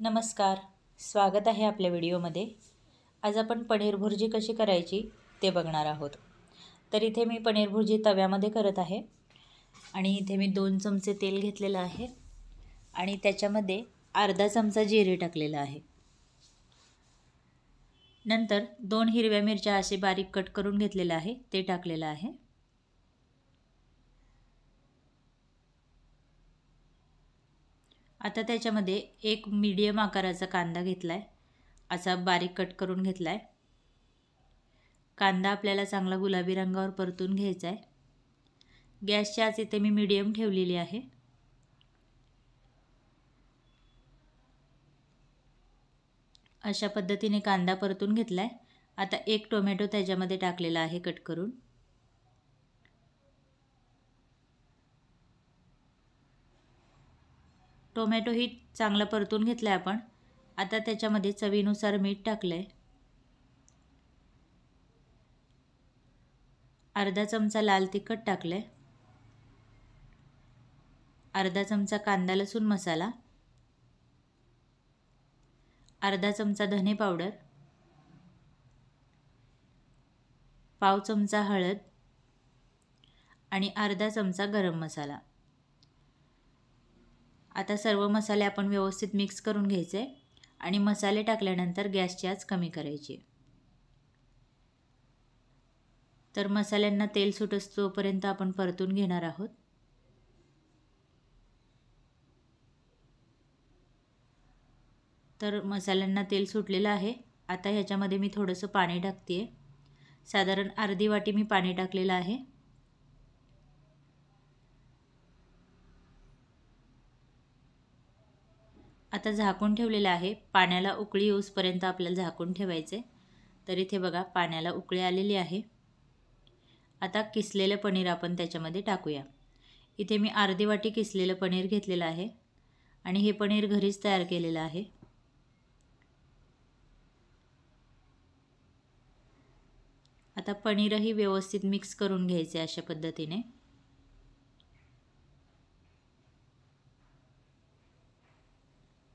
नमस्कार, स्वागत आहे आपल्या व्हिडिओमध्ये। आज आपण पनीर भुर्जी कशी करायची ते बघणार आहोत। तर इथे मी पनीर भुर्जी तव्यामध्ये करत आहे आणि इथे मी 2 चमचे तेल घेतलेलं आहे आणि त्याच्यामध्ये अर्धा चमचा जिरे टाकलेला आहे। नंतर 2 हिरव्या मिरच्या असे बारीक कट करून घेतलेला आहे ते टाकलेलं आहे। आता त्याच्यामध्ये एक मीडियम आकाराचा कांदा घेतलाय, असा बारीक कट करून घेतलाय। कांदा आपल्याला चांगला गुलाबी रंगावर परतून घ्यायचा आहे। गॅसची आच इथे मी मीडियम ठेवलेली आहे। अशा पद्धतीने कांदा परतून घेतलाय। आता एक टोमॅटो त्याच्यामध्ये टाकलेला आहे कट करून। टोमॅटो ही चांगला परतून घेतलाय आपण। आता त्याच्यामध्ये चवीनुसार मीठ टाकलंय। अर्धा चमचा लाल तिखट टाकलंय। अर्धा चमचा कांदा लसूण मसाला, अर्धा चमचा धने पावडर, पाव चमचा हळद आणि अर्धा चमचा गरम मसाला। आता सर्व मसाले आपण व्यवस्थित मिक्स करून घ्यायचे आणि मसाले टाकल्यानंतर गॅसची आच कमी करायची। तर मसाल्यांना तेल सुटोपर्यंत आपण परतून घेणार आहोत। तर मसाल्यांना तेल सुटलेलं आहे। आता ह्याच्यामध्ये मी थोडंसं पाणी टाकते। साधारण अर्धी वाटी मी पाणी टाकलेलं आहे। आता झाकून ठेवलेलं आहे। पाण्याला उकळी येऊसपर्यंत आपल्याला झाकून ठेवायचे। तर इथे बघा पाण्याला उकळी आलेली आहे। आता किसलेलं पनीर आपण त्याच्यामध्ये टाकूया। इथे मी अर्धी वाटी किसलेलं पनीर घेतलेलं आहे आणि हे पनीर घरीच तयार केलेलं आहे। आता पनीरही व्यवस्थित मिक्स करून घ्यायचे अशा पद्धतीने।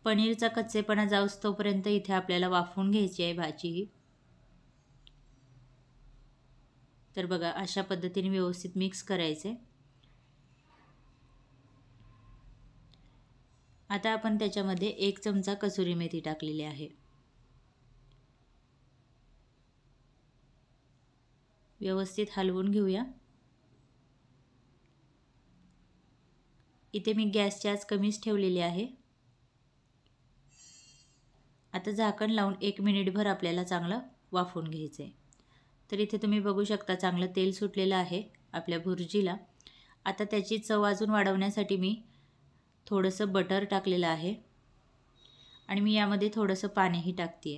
पनीरचा कच्चेपणा जाऊस्तोपर्यंत इथे आपल्याला वाफवून घ्यायची आहे भाजी ही। तर बघा अशा पद्धतीने व्यवस्थित मिक्स करायचे। आता आपण त्याच्यामध्ये 1 चमचा कसुरी मेथी टाकलेली आहे। व्यवस्थित हलवून घेऊया। इथे मी गॅसची आच कमीच ठेवलेली आहे। आता झाकण लावून 1 मिनिटभर आपल्याला चांगलं वाफवून घ्यायचं आहे। तर इथे तुम्ही बघू शकता चांगलं तेल सुटलेलं आहे आपल्या भुर्जीला। आता त्याची चव अजून वाढवण्यासाठी मी थोडंसं बटर टाकलेलं आहे आणि मी यामध्ये थोडंसं पाणीही टाकते,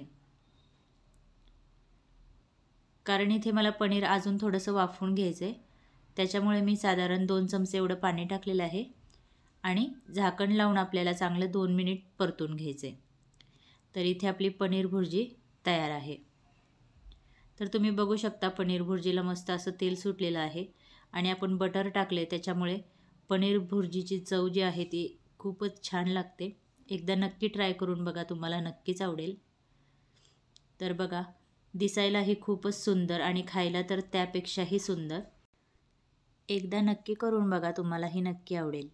कारण इथे मला पनीर अजून थोडंसं वाफवून घ्यायचं आहे। त्याच्यामुळे मी साधारण 2 चमचे एवढं पाणी टाकलेलं आहे आणि झाकण लावून आपल्याला चांगलं 2 मिनिट परतून घ्यायचं आहे। तर इथे आपली पनीर भुर्जी तयार आहे। तर तुम्ही बघू शकता पनीर भुर्जीला मस्त असं तेल सुटलेलं आहे आणि आपण बटर टाकले, त्याच्यामुळे पनीर भुर्जीची चव जी आहे ती खूपच छान लागते। एकदा नक्की ट्राय करून बघा, तुम्हाला नक्कीच आवडेल। तर बघा दिसायलाही खूपच सुंदर आणि खायला तर त्यापेक्षाही सुंदर। एकदा नक्की करून बघा, तुम्हालाही नक्की आवडेल।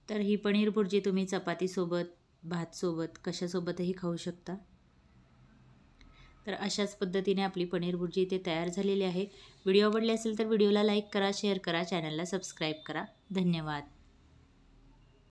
तर ही पनीर भुर्जी तुम्ही चपातीसोबत, भातसोबत, कशासोबतही खाऊ शकता। तर अशाच पद्धतीने आपली पनीर भुर्जी इथे तयार झालेली आहे। व्हिडिओ आवडले असेल तर व्हिडिओला लाईक करा, शेअर करा, चॅनलला सबस्क्राईब करा। धन्यवाद।